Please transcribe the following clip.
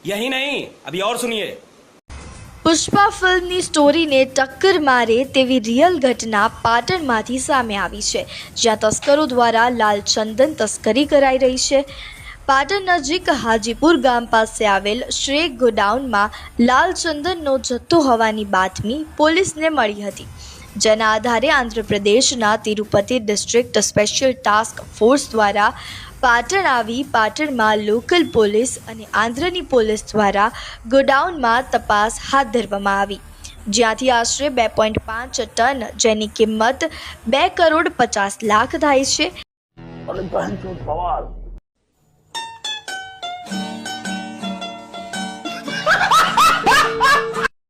यही नहीं, अभी और सुनिए। પુષ્પા ફિલ્મની સ્ટોરીને ટક્કર મારે તેવી રિયલ ઘટના પાટણમાંથી સામે આવી છે, જ્યાં તસ્કરો દ્વારા લાલચંદન તસ્કરી કરાઈ રહી છે। પાટણ નજીક હાજીપુર ગામ પાસે આવેલ શ્રેક ગોડાઉનમાં લાલચંદનનો જથ્થો હોવાની બાતમી પોલીસને મળી હતી, જેના આધારે આંધ્રપ્રદેશના Tirupati district special task force દ્વારા પાટણ આવી પાટણમાં લોકલ પોલીસ અને આંધ્રની પોલીસ દ્વારા ગોડાઉનમાં તપાસ હાથ ધરવામાં આવી, જ્યાંથી આશરે 2.5 ટન જેની કિંમત 2,50,00,000 થાય છે।